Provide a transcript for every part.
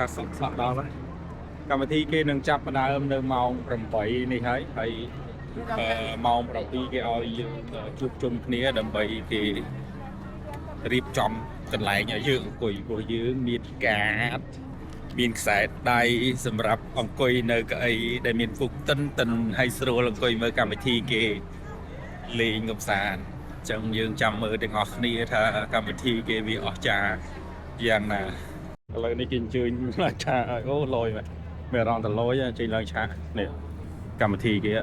ថាសក់ដល់ហើយកម្មវិធីគេនឹងចាប់ផ្ដើមនៅម៉ោង8នេះហើយម៉ោង7គេឲ្យយើងជួបជុំគ្នាដើម្បីគេរៀបចំកន្លែងឲ្យយើងអង្គុយព្រោះយើងមានកាតមានខ្សែដៃសម្រាប់អង្គុយនៅកៅអីដែលមានពុកតិនហើយស្រួលអង្គុយមើលកម្មវិធីគេលេងកំសាន្តអញ្ចឹងយើងចាំមើលទាំងអស់គ្នាថាកម្មវិធីគេវាអស្ចារ្យយ៉ាងណាឥឡូវនេះគេអញ្ជើញឡើងឆាកអូលយមែនមានអារម្មណ៍តលយចេញឡើងឆាកនេះកម្មវិធីគេឥ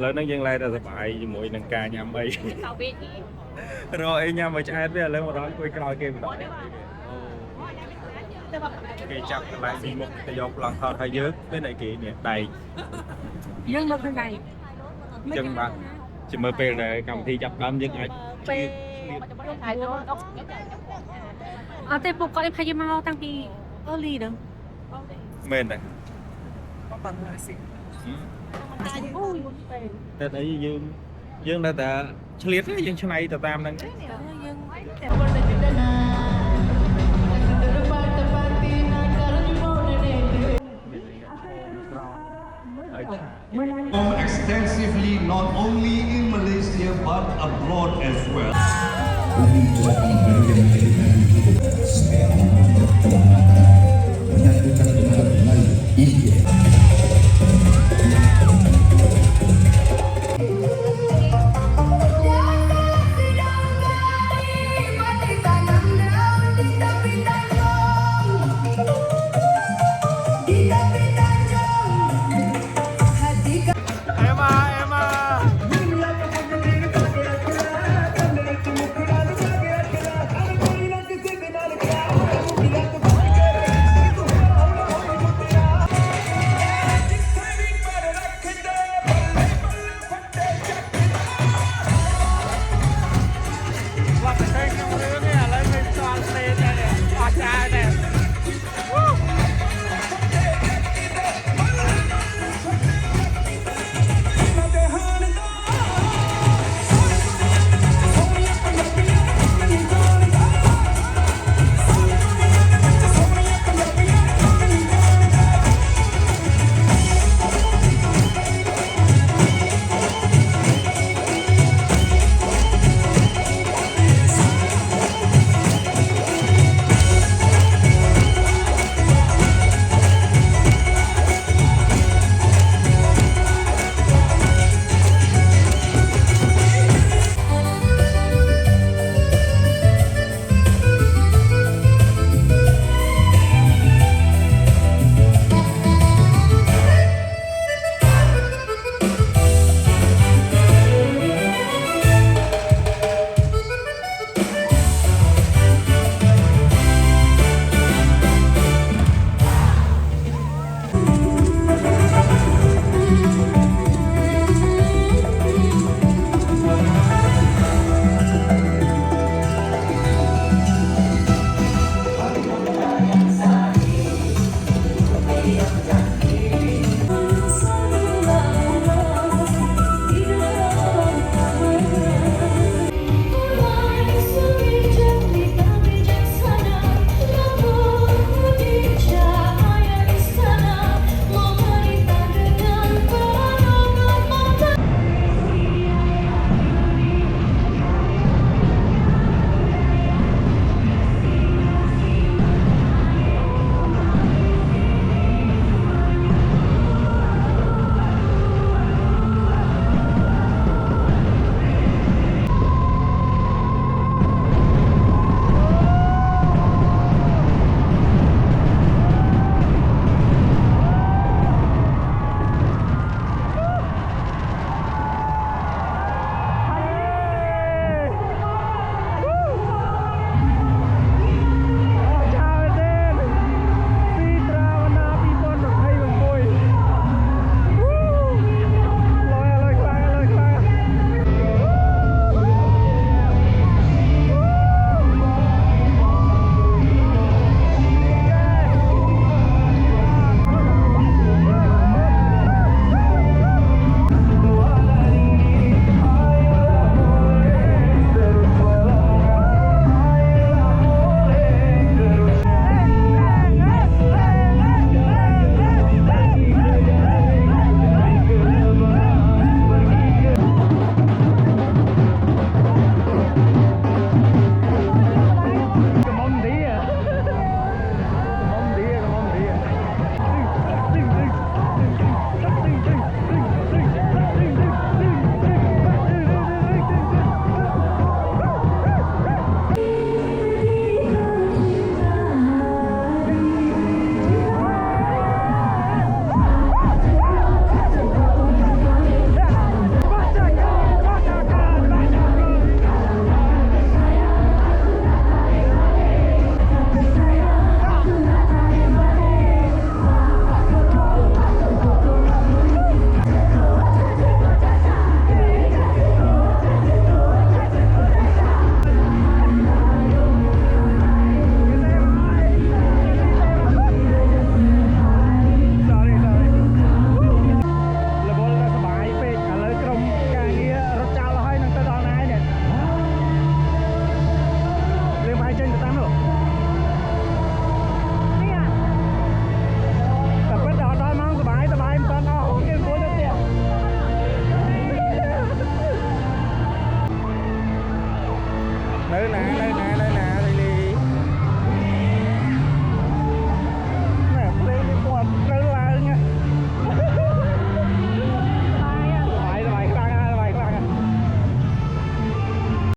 ឡូវហ្នឹងយើងឡើងតែសប្បាយជាមួយនឹងការញ៉ាំអីរកអីញ៉ាំឲ្យឆ្អែតវាឥឡូវមកដល់អង្គុយក្រោយគេម្ដងគេចាប់កន្លែងពីមុខទៅយកប្លង់ថតឲ្យយើងពេលអីគេនេះដៃយើងមកខាងដៃអញ្ចឹងបាទជាមើលពេលដែលកម្មវិធីចាប់ដើមយើងអាចពេលអត់ទេពួកគាត់ខ្ញុំមកតាំងពី early ហ្នឹងមែនទេបងមកសិអូយតែអីយើងនៅតែឆ្លៀតយើងឆ្នៃទៅតាមហ្នឹងយើង